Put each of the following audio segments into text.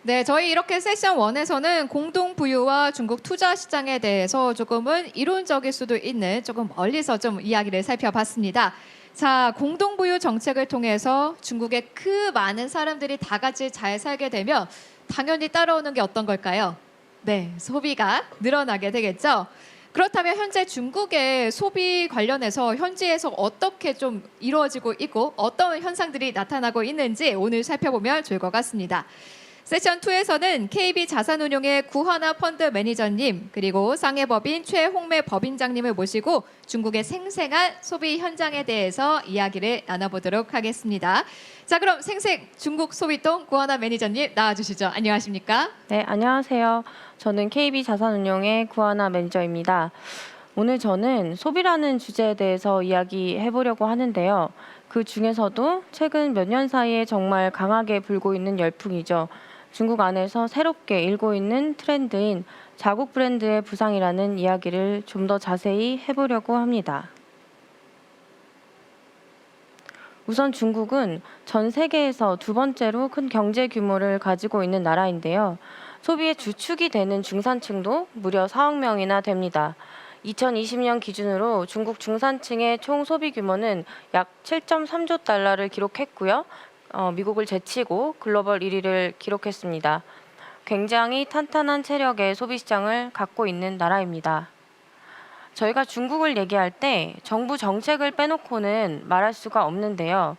네, 저희 이렇게 세션 1에서는 공동 부유와 중국 투자 시장에 대해서 조금은 이론적일 수도 있는 조금 멀리서 좀 이야기를 살펴봤습니다. 자, 공동 부유 정책을 통해서 중국의 그 많은 사람들이 다 같이 잘 살게 되면 당연히 따라오는 게 어떤 걸까요? 네, 소비가 늘어나게 되겠죠. 그렇다면 현재 중국의 소비 관련해서 현지에서 어떻게 좀 이루어지고 있고 어떤 현상들이 나타나고 있는지 오늘 살펴보면 좋을 것 같습니다. 세션 2에서는 KB 자산운용의 구하나 펀드 매니저님 그리고 상해법인 최홍매 법인장님을 모시고 중국의 생생한 소비 현장에 대해서 이야기를 나눠보도록 하겠습니다. 자, 그럼 생생 중국 소비통 구하나 매니저님 나와주시죠. 안녕하십니까? 네, 안녕하세요. 저는 KB 자산운용의 구하나 매니저입니다. 오늘 저는 소비라는 주제에 대해서 이야기해 보려고 하는데요. 그 중에서도 최근 몇 년 사이에 정말 강하게 불고 있는 열풍이죠. 중국 안에서 새롭게 일고 있는 트렌드인 자국 브랜드의 부상이라는 이야기를 좀 더 자세히 해보려고 합니다. 우선 중국은 전 세계에서 두 번째로 큰 경제 규모를 가지고 있는 나라인데요. 소비의 주축이 되는 중산층도 무려 4억 명이나 됩니다. 2020년 기준으로 중국 중산층의 총 소비 규모는 약 7.3조 달러를 기록했고요. 미국을 제치고 글로벌 1위를 기록했습니다. 굉장히 탄탄한 체력의 소비 시장을 갖고 있는 나라입니다. 저희가 중국을 얘기할 때 정부 정책을 빼놓고는 말할 수가 없는데요.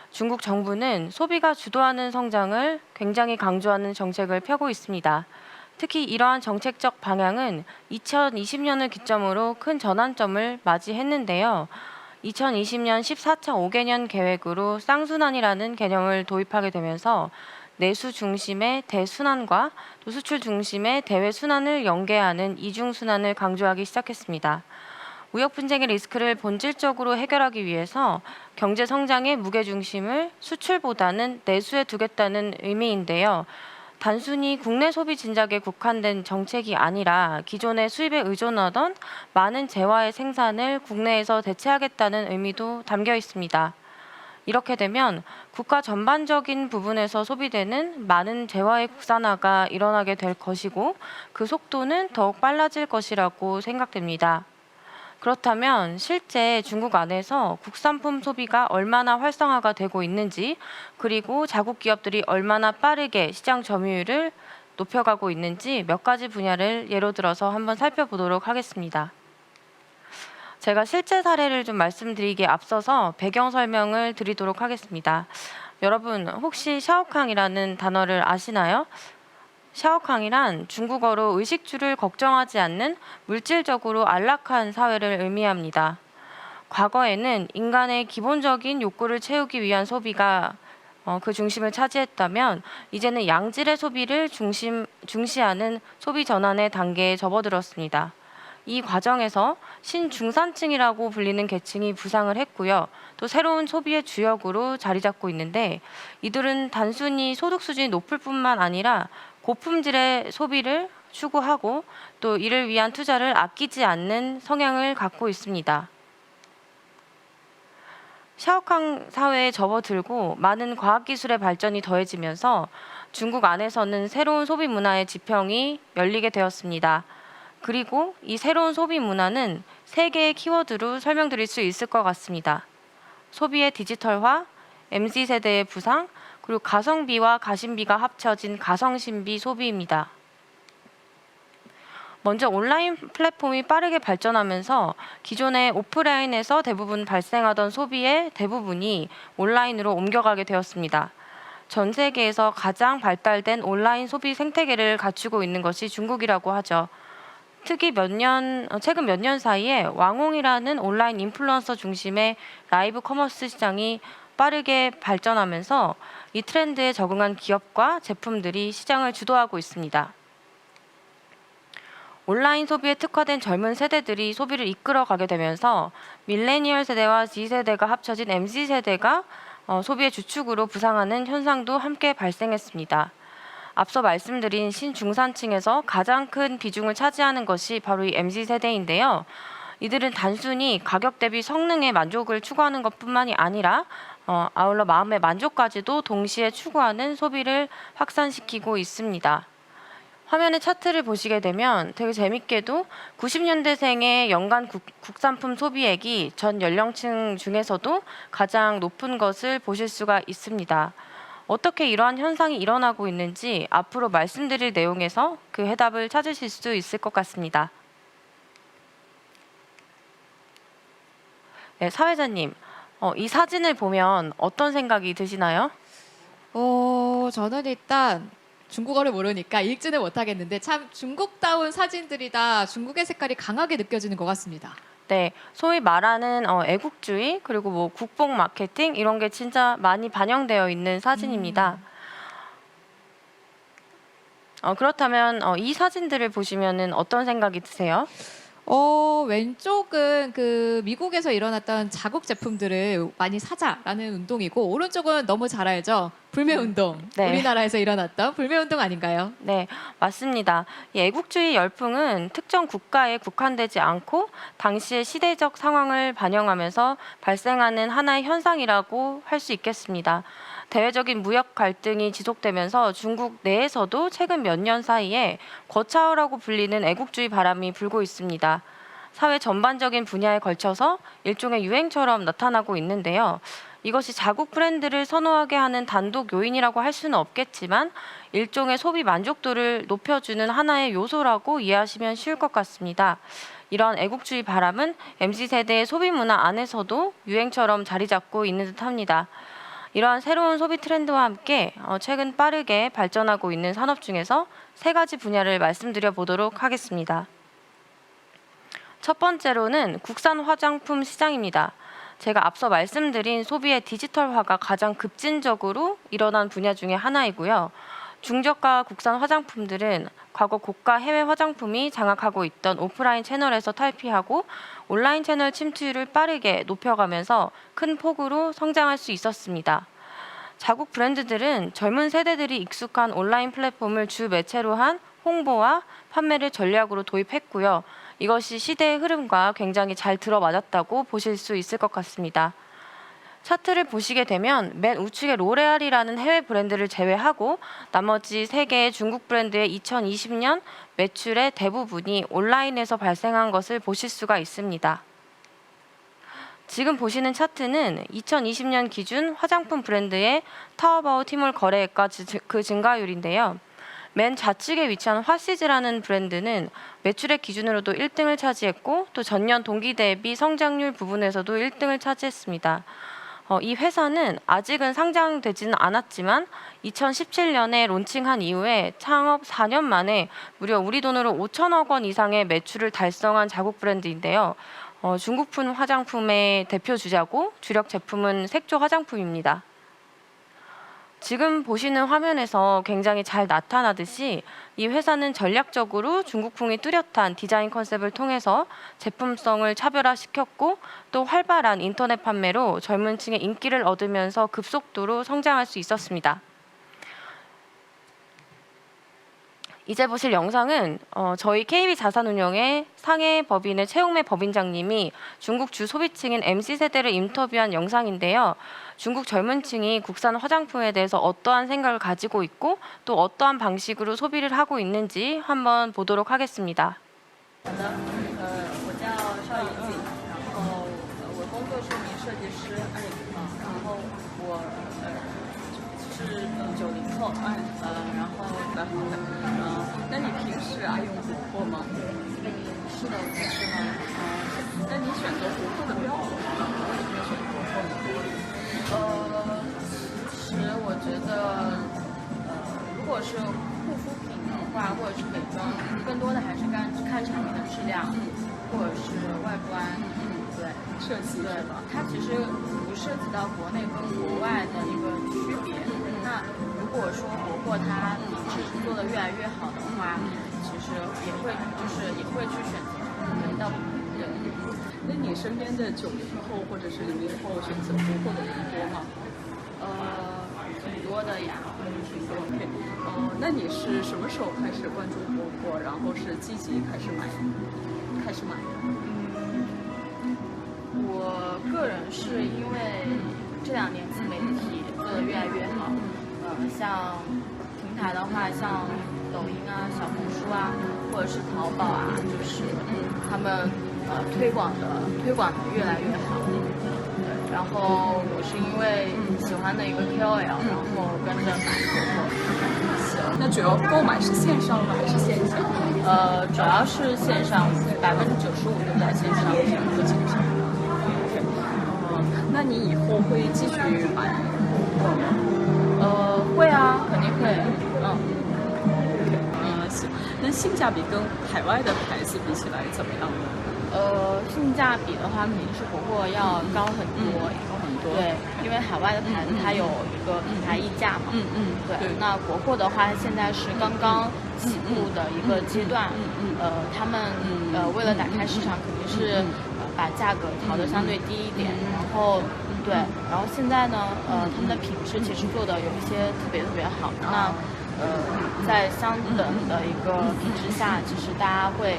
중국 정부는 소비가 주도하는 성장을 굉장히 강조하는 정책을 펴고 있습니다. 특히 이러한 정책적 방향은 2020년을 기점으로 큰 전환점을 맞이했는데요. 2020년 14차 5개년 계획으로 쌍순환이라는 개념을 도입하게 되면서 내수 중심의 대순환과 또 수출 중심의 대외순환을 연계하는 이중순환을 강조하기 시작했습니다. 무역 분쟁의 리스크를 본질적으로 해결하기 위해서 경제 성장의 무게중심을 수출보다는 내수에 두겠다는 의미인데요. 단순히 국내 소비 진작에 국한된 정책이 아니라 기존의 수입에 의존하던 많은 재화의 생산을 국내에서 대체하겠다는 의미도 담겨 있습니다. 이렇게 되면 국가 전반적인 부분에서 소비되는 많은 재화의 국산화가 일어나게 될 것이고 그 속도는 더욱 빨라질 것이라고 생각됩니다. 그렇다면 실제 중국 안에서 국산품 소비가 얼마나 활성화가 되고 있는지, 그리고 자국 기업들이 얼마나 빠르게 시장 점유율을 높여가고 있는지 몇 가지 분야를 예로 들어서 한번 살펴보도록 하겠습니다. 제가 실제 사례를 좀 말씀드리기에 앞서서 배경 설명을 드리도록 하겠습니다. 여러분 혹시 샤오캉이라는 단어를 아시나요? 샤오캉이란 중국어로 의식주를 걱정하지 않는 물질적으로 안락한 사회를 의미합니다. 과거에는 인간의 기본적인 욕구를 채우기 위한 소비가 그 중심을 차지했다면 이제는 양질의 소비를 중시하는 소비 전환의 단계에 접어들었습니다. 이 과정에서 신중산층이라고 불리는 계층이 부상을 했고요. 또 새로운 소비의 주역으로 자리 잡고 있는데 이들은 단순히 소득 수준이 높을 뿐만 아니라 고품질의 소비를 추구하고 또 이를 위한 투자를 아끼지 않는 성향을 갖고 있습니다. 샤오캉 사회에 접어들고 많은 과학기술의 발전이 더해지면서 중국 안에서는 새로운 소비 문화의 지평이 열리게 되었습니다. 그리고 이 새로운 소비 문화는 세 개의 키워드로 설명드릴 수 있을 것 같습니다. 소비의 디지털화, MZ세대의 부상, 그리고 가성비와 가심비가 합쳐진 가성신비 소비입니다. 먼저 온라인 플랫폼이 빠르게 발전하면서 기존의 오프라인에서 대부분 발생하던 소비의 대부분이 온라인으로 옮겨가게 되었습니다. 전 세계에서 가장 발달된 온라인 소비 생태계를 갖추고 있는 것이 중국이라고 하죠. 특히 최근 몇 년 사이에 왕홍이라는 온라인 인플루언서 중심의 라이브 커머스 시장이 빠르게 발전하면서 이 트렌드에 적응한 기업과 제품들이 시장을 주도하고 있습니다. 온라인 소비에 특화된 젊은 세대들이 소비를 이끌어가게 되면서 밀레니얼 세대와 Z세대가 합쳐진 MZ세대가 소비의 주축으로 부상하는 현상도 함께 발생했습니다. 앞서 말씀드린 신중산층에서 가장 큰 비중을 차지하는 것이 바로 이 MZ세대인데요. 이들은 단순히 가격 대비 성능의 만족을 추구하는 것뿐만이 아니라 아울러 마음의 만족까지도 동시에 추구하는 소비를 확산시키고 있습니다. 화면의 차트를 보시게 되면 되게 재밌게도 90년대생의 연간 국산품 소비액이 전 연령층 중에서도 가장 높은 것을 보실 수가 있습니다. 어떻게 이러한 현상이 일어나고 있는지 앞으로 말씀드릴 내용에서 그 해답을 찾으실 수 있을 것 같습니다. 네, 사회자님, 이 사진을 보면 어떤 생각이 드시나요? 저는 일단 중국어를 모르니까 읽지는 못하겠는데 참 중국다운 사진들이다. 중국의 색깔이 강하게 느껴지는 것 같습니다. 네, 소위 말하는 애국주의 그리고 뭐 국뽕 마케팅 이런 게 진짜 많이 반영되어 있는 사진입니다. 그렇다면 이 사진들을 보시면은 어떤 생각이 드세요? 왼쪽은 그 미국에서 일어났던 자국 제품들을 많이 사자라는 운동이고 오른쪽은 너무 잘 알죠. 불매 운동. 네. 우리나라에서 일어났던 불매 운동 아닌가요? 네, 맞습니다. 이 애국주의 열풍은 특정 국가에 국한되지 않고 당시의 시대적 상황을 반영하면서 발생하는 하나의 현상이라고 할 수 있겠습니다. 대외적인 무역 갈등이 지속되면서 중국 내에서도 최근 몇 년 사이에 거차어라고 불리는 애국주의 바람이 불고 있습니다. 사회 전반적인 분야에 걸쳐서 일종의 유행처럼 나타나고 있는데요. 이것이 자국 브랜드를 선호하게 하는 단독 요인이라고 할 수는 없겠지만 일종의 소비 만족도를 높여주는 하나의 요소라고 이해하시면 쉬울 것 같습니다. 이런 애국주의 바람은 MZ세대의 소비 문화 안에서도 유행처럼 자리 잡고 있는 듯합니다. 이러한 새로운 소비 트렌드와 함께 최근 빠르게 발전하고 있는 산업 중에서 세 가지 분야를 말씀드려 보도록 하겠습니다. 첫 번째로는 국산 화장품 시장입니다. 제가 앞서 말씀드린 소비의 디지털화가 가장 급진적으로 일어난 분야 중에 하나이고요. 중저가 국산 화장품들은 과거 고가 해외 화장품이 장악하고 있던 오프라인 채널에서 탈피하고 온라인 채널 침투율을 빠르게 높여가면서 큰 폭으로 성장할 수 있었습니다. 자국 브랜드들은 젊은 세대들이 익숙한 온라인 플랫폼을 주 매체로 한 홍보와 판매를 전략으로 도입했고요. 이것이 시대의 흐름과 굉장히 잘 들어맞았다고 보실 수 있을 것 같습니다. 차트를 보시게 되면 맨 우측에 로레알이라는 해외 브랜드를 제외하고 나머지 3개의 중국 브랜드의 2020년 매출의 대부분이 온라인에서 발생한 것을 보실 수가 있습니다. 지금 보시는 차트는 2020년 기준 화장품 브랜드의 타오바오 티몰 거래액과 그 증가율인데요. 맨 좌측에 위치한 화시즈라는 브랜드는 매출액 기준으로도 1등을 차지했고 또 전년 동기 대비 성장률 부분에서도 1등을 차지했습니다. 이 회사는 아직은 상장되지는 않았지만 2017년에 론칭한 이후에 창업 4년 만에 무려 우리 돈으로 5천억 원 이상의 매출을 달성한 자국 브랜드인데요. 중국풍 화장품의 대표 주자고 주력 제품은 색조 화장품입니다. 지금 보시는 화면에서 굉장히 잘 나타나듯이 이 회사는 전략적으로 중국풍이 뚜렷한 디자인 컨셉을 통해서 제품성을 차별화시켰고 또 활발한 인터넷 판매로 젊은 층의 인기를 얻으면서 급속도로 성장할 수 있었습니다. 이제 보실 영상은 저희 KB 자산운용의 상해 법인의 최홍매 법인장님이 중국 주 소비층인 MZ세대를 인터뷰한 영상인데요. 중국 젊은 층이 국산 화장품에 대해서 어떠한 생각을 가지고 있고 또 어떠한 방식으로 소비를 하고 있는지 한번 보도록 하겠습니다. 我叫邵雨静，然后我工作是名设计师，然后我是90后，然后那你平时爱用琥珀吗？是的，我平时吗？那你选择琥珀的标准是什么？为什么选琥珀呢？其实我觉得，如果是护肤品的话，或者是美妆，更多的还是看产品的质量，或者是外观，对，设计对吧？它其实不涉及到国内跟国外的一个区别。那如果说国货它品质做得越来越好的话，其实也会去选择到对。那你身边的90后或者是00后选择国货的人多吗？挺多的呀，挺多。那你是什么时候开始关注国货，然后是积极开始买的？我个人是因为这2年自媒体做得越来越好。像平台的话，像抖音啊、小红书啊，或者是淘宝啊，就是他们推广的越来越好。对，然后我是因为喜欢的一个 KOL，然后跟着买国货。那主要购买是线上吗还是线下？主要是线上，95%都在线上，都线上。那你以后会继续买国货吗？会啊，肯定会。行。那性价比跟海外的牌子比起来怎么样呢？性价比的话，肯定是国货要高很多。对，因为海外的牌子它有一个品牌溢价嘛。对。那国货的话，现在是刚刚起步的一个阶段。他们为了打开市场，肯定是把价格调得相对低一点。然后对，然后现在呢，他们的品质其实做的有一些特别好。那在相等的一个品质下，其实大家会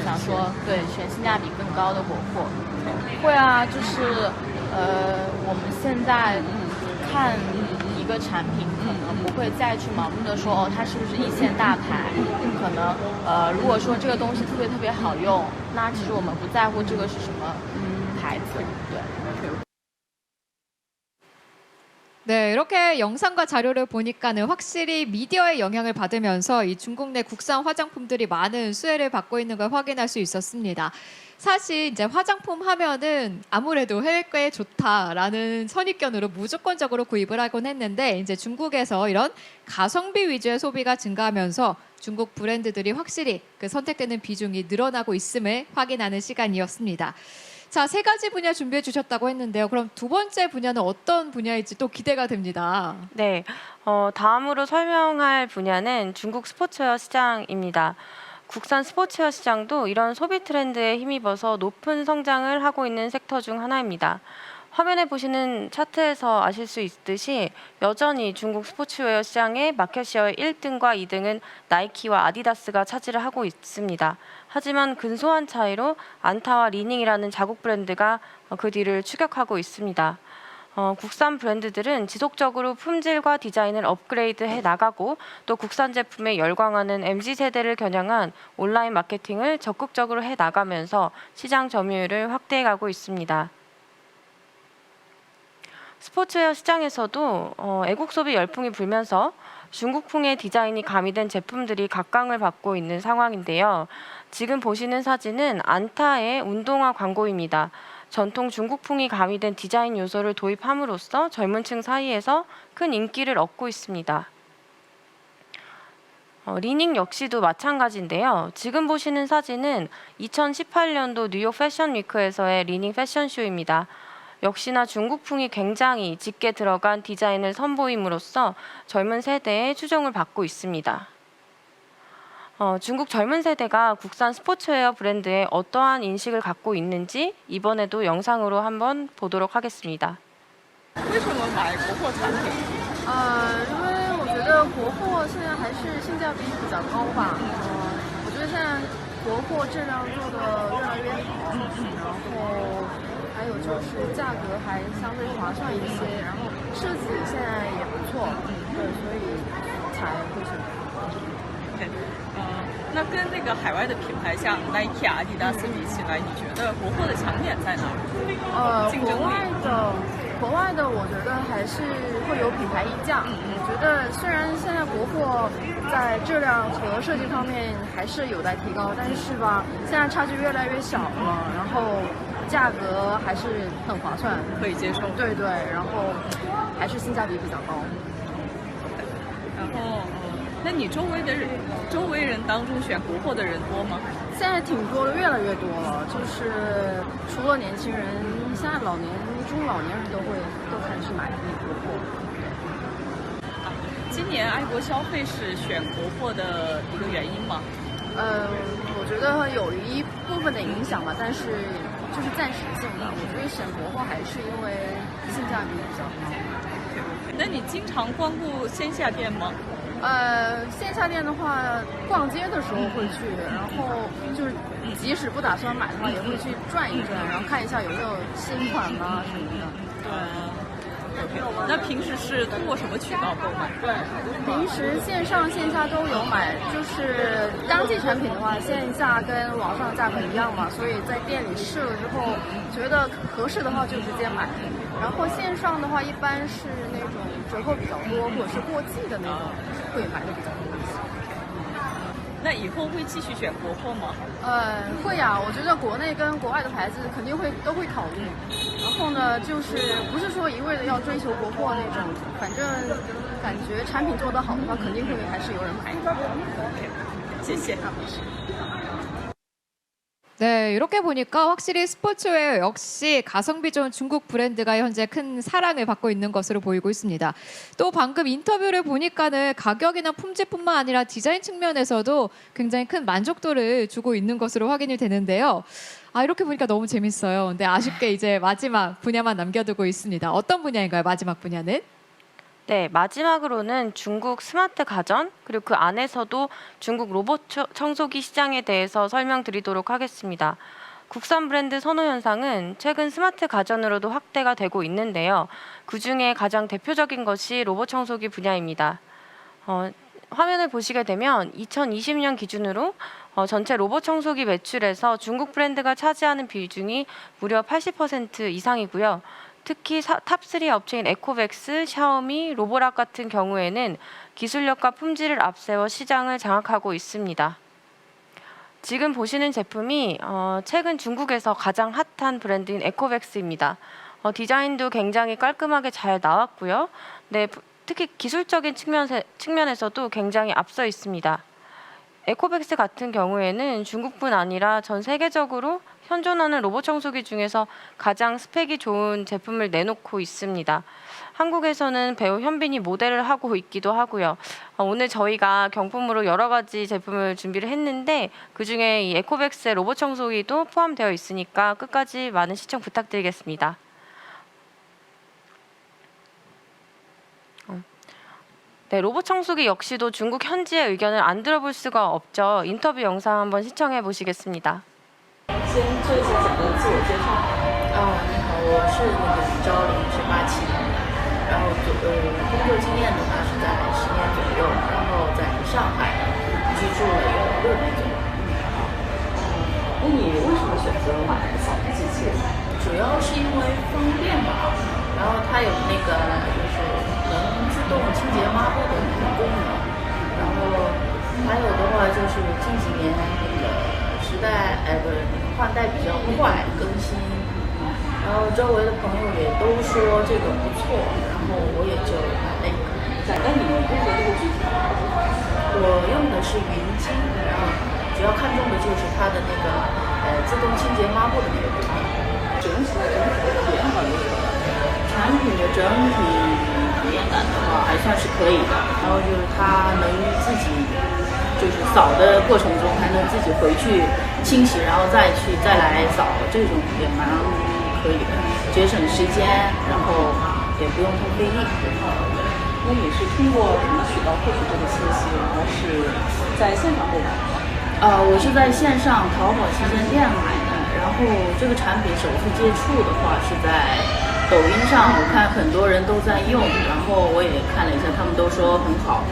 想说，对，选性价比更高的国货。会啊，就是我们现在看一个产品，可能不会再去盲目的说它是不是一线大牌。可能如果说这个东西特别好用，那其实我们不在乎这个是什么牌子。对。 네, 이렇게 영상과 자료를 보니까는 확실히 미디어의 영향을 받으면서 이 중국 내 국산 화장품들이 많은 수혜를 받고 있는 걸 확인할 수 있었습니다. 사실 이제 화장품 하면은 아무래도 해외께 좋다라는 선입견으로 무조건적으로 구입을 하곤 했는데 이제 중국에서 이런 가성비 위주의 소비가 증가하면서 중국 브랜드들이 확실히 그 선택되는 비중이 늘어나고 있음을 확인하는 시간이었습니다. 자, 3가지 분야 준비해 주셨다고 했는데요. 그럼 두 번째 분야는 어떤 분야일지 또 기대가 됩니다. 네, 다음으로 설명할 분야는 중국 스포츠웨어 시장입니다. 국산 스포츠웨어 시장도 이런 소비 트렌드에 힘입어서 높은 성장을 하고 있는 섹터 중 하나입니다. 화면에 보시는 차트에서 아실 수 있듯이 여전히 중국 스포츠웨어 시장의 마켓시어의 1등과 2등은 나이키와 아디다스가 차지를 하고 있습니다. 하지만 근소한 차이로 안타와 리닝이라는 자국 브랜드가 그 뒤를 추격하고 있습니다. 국산 브랜드들은 지속적으로 품질과 디자인을 업그레이드해 나가고 또 국산 제품에 열광하는 MZ세대를 겨냥한 온라인 마케팅을 적극적으로 해 나가면서 시장 점유율을 확대해 가고 있습니다. 스포츠웨어 시장에서도 애국 소비 열풍이 불면서 중국풍의 디자인이 가미된 제품들이 각광을 받고 있는 상황인데요. 지금 보시는 사진은 안타의 운동화 광고입니다. 전통 중국풍이 가미된 디자인 요소를 도입함으로써 젊은 층 사이에서 큰 인기를 얻고 있습니다. 리닝 역시도 마찬가지인데요. 지금 보시는 사진은 2018년도 뉴욕 패션 위크에서의 리닝 패션쇼입니다. 역시나 중국풍이 굉장히 짙게 들어간 디자인을 선보임으로써 젊은 세대의 추종을 받고 있습니다. 중국 젊은 세대가 국산 스포츠웨어 브랜드에 어떠한 인식을 갖고 있는지 이번에도 영상으로 한번 보도록 하겠습니다. 为什么买国货产品？因为我觉得国货现在还是性价比比较高吧。我觉得现在国货质量做的越来越好，然后还有就是价格还相对划算一些，然后设计现在也不错，对，所以才会选择。对，那跟那个海外的品牌像 Nike、阿迪达斯比起来，你觉得国货的强点在哪？国外的我觉得还是会有品牌溢价。我觉得虽然现在国货在质量和设计方面还是有待提高，但是吧，现在差距越来越小了，然后价格还是很划算，可以接受。对对，然后还是性价比比较高。然后，那你周围人当中选国货的人多吗？现在挺多的，越来越多了。就是除了年轻人，现在中老年人都开始买国货。今年爱国消费是选国货的一个原因吗？我觉得有一部分的影响吧，但是就是暂时性的。我觉得选国货还是因为性价比比较高。那你经常光顾线下店吗？线下店的话，逛街的时候会去，然后就是即使不打算买的话，也会去转一转，然后看一下有没有新款啊什么的。对。那平时是通过什么渠道购买？平时线上线下都有买，就是当季产品的话，线下跟网上价格一样嘛，所以在店里试了之后，觉得合适的话就直接买。然后线上的话，一般是那种折扣比较多，或者是过季的那种，会买的比较多一些。那以后会继续选国货吗？会呀，我觉得国内跟国外的牌子肯定都会考虑。然后呢，就是不是说一味的要追求国货那种，反正感觉产品做得好的话，肯定会还是有人买的。谢谢。 네, 이렇게 보니까 확실히 스포츠웨어 역시 가성비 좋은 중국 브랜드가 현재 큰 사랑을 받고 있는 것으로 보이고 있습니다. 또 방금 인터뷰를 보니까는 가격이나 품질뿐만 아니라 디자인 측면에서도 굉장히 큰 만족도를 주고 있는 것으로 확인이 되는데요. 아, 이렇게 보니까 너무 재밌어요. 근데 아쉽게 이제 마지막 분야만 남겨두고 있습니다. 어떤 분야인가요, 마지막 분야는? 네, 마지막으로는 중국 스마트 가전, 그리고 그 안에서도 중국 로봇 청소기 시장에 대해서 설명드리도록 하겠습니다. 국산 브랜드 선호 현상은 최근 스마트 가전으로도 확대가 되고 있는데요. 그중에 가장 대표적인 것이 로봇 청소기 분야입니다. 화면을 보시게 되면 2020년 기준으로 전체 로봇 청소기 매출에서 중국 브랜드가 차지하는 비중이 무려 80% 이상이고요. 특히 탑3 업체인 에코백스, 샤오미, 로보락 같은 경우에는 기술력과 품질을 앞세워 시장을 장악하고 있습니다. 지금 보시는 제품이 최근 중국에서 가장 핫한 브랜드인 에코백스입니다. 디자인도 굉장히 깔끔하게 잘 나왔고요. 네, 특히 기술적인 측면에서도 굉장히 앞서 있습니다. 에코백스 같은 경우에는 중국뿐 아니라 전 세계적으로 현존하는 로봇 청소기 중에서 가장 스펙이 좋은 제품을 내놓고 있습니다. 한국에서는 배우 현빈이 모델을 하고 있기도 하고요. 오늘 저희가 경품으로 여러 가지 제품을 준비를 했는데 그중에 이 에코백스의 로봇 청소기도 포함되어 있으니까 끝까지 많은 시청 부탁드리겠습니다. 네, 로봇 청소기 역시도 중국 현지의 의견을 안 들어볼 수가 없죠. 인터뷰 영상 한번 시청해 보시겠습니다. 先做一下简单的自我介绍。你好，我是赵玲，是87年，然后工作经验的话是在10年左右，然后在上海居住了有6年左右。那你为什么选择买扫地机器人？主要是因为方便嘛，然后它有那个就是能自动清洁抹布的那个功能，然后还有的话就是近几年那个时代不是换代比较快更新，然后周围的朋友也都说这个不错，然后我也就买了一个。那你用的这个具体我用的是云鲸，然后主要看重的就是它的那个自动清洁抹布的那个功能。整体来讲体验感如何？产品的整体体验感的话还算是可以的，然后就是它能自己就是扫的过程中还能自己回去清洗，然后再来扫，这种也蛮可以的，节省时间，然后也不用太费力。那你是通过什么渠道获取这个信息，然后是在线上购买的？我是在线上淘宝旗舰店买的，然后这个产品首次接触的话是在抖音上，我看很多人都在用，然后我也看了一下，他们都说很好，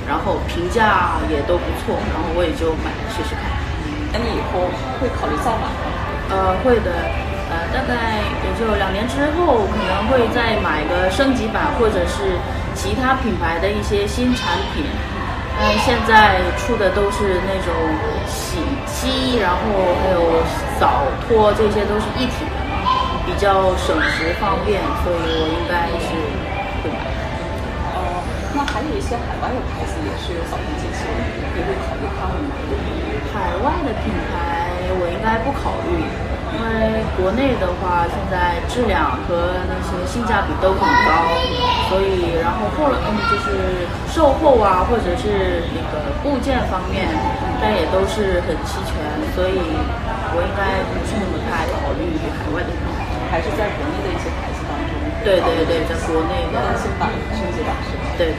然后评价也都不错，然后我也就买来试试看。那你以后会考虑再买吗？会的，大概也就2年之后，可能会再买个升级版，或者是其他品牌的一些新产品。现在出的都是那种洗吸，然后还有扫拖，这些都是一体的嘛，比较省时方便，所以我应该是会买。那还有一些海外的牌子也是有扫地机器人，你会考虑它们吗？海外的品牌我应该不考虑，因为国内的话现在质量和那些性价比都很高，所以然后就是售后啊，或者是那个部件方面，但也都是很齐全，所以我应该不是那么太考虑海外的品牌，还是在国内的一些牌子当中？对，在国内的更新版、升级版是吧？对。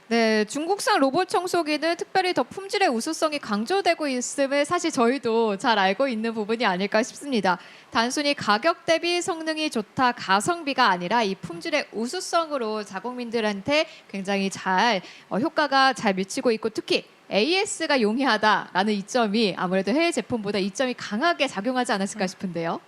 네, 중국산 로봇 청소기는 특별히 더 품질의 우수성이 강조되고 있음을 사실 저희도 잘 알고 있는 부분이 아닐까 싶습니다. 단순히 가격 대비 성능이 좋다 가성비가 아니라 이 품질의 우수성으로 자국민들한테 굉장히 잘 효과가 잘 미치고 있고 특히 AS가 용이하다라는 이점이 아무래도 해외 제품보다 이점이 강하게 작용하지 않았을까 싶은데요.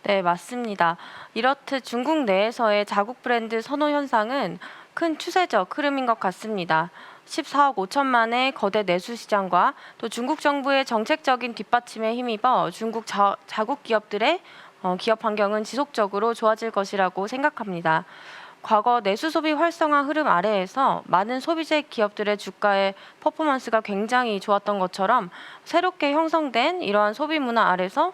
네, 맞습니다. 이렇듯 중국 내에서의 자국 브랜드 선호 현상은 큰 추세적 흐름인 것 같습니다. 14억 5천만의 거대 내수 시장과 또 중국 정부의 정책적인 뒷받침에 힘입어 중국 자국 기업들의 기업 환경은 지속적으로 좋아질 것이라고 생각합니다. 과거 내수 소비 활성화 흐름 아래에서 많은 소비재 기업들의 주가의 퍼포먼스가 굉장히 좋았던 것처럼 새롭게 형성된 이러한 소비 문화 아래서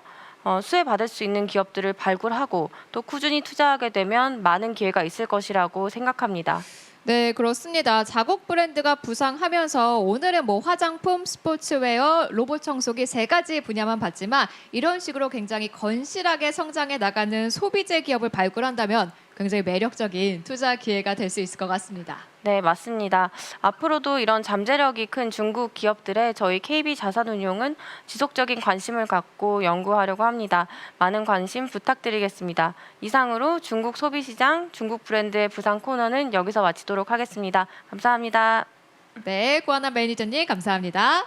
수혜받을 수 있는 기업들을 발굴하고 또 꾸준히 투자하게 되면 많은 기회가 있을 것이라고 생각합니다. 네, 그렇습니다. 자국 브랜드가 부상하면서 오늘은 뭐 화장품, 스포츠웨어, 로봇 청소기 세 가지 분야만 봤지만 이런 식으로 굉장히 건실하게 성장해 나가는 소비재 기업을 발굴한다면 굉장히 매력적인 투자 기회가 될 수 있을 것 같습니다. 네, 맞습니다. 앞으로도 이런 잠재력이 큰 중국 기업들의 저희 KB 자산운용은 지속적인 관심을 갖고 연구하려고 합니다. 많은 관심 부탁드리겠습니다. 이상으로 중국 소비시장, 중국 브랜드의 부상 코너는 여기서 마치도록 하겠습니다. 감사합니다. 네, 고하나 매니저님 감사합니다.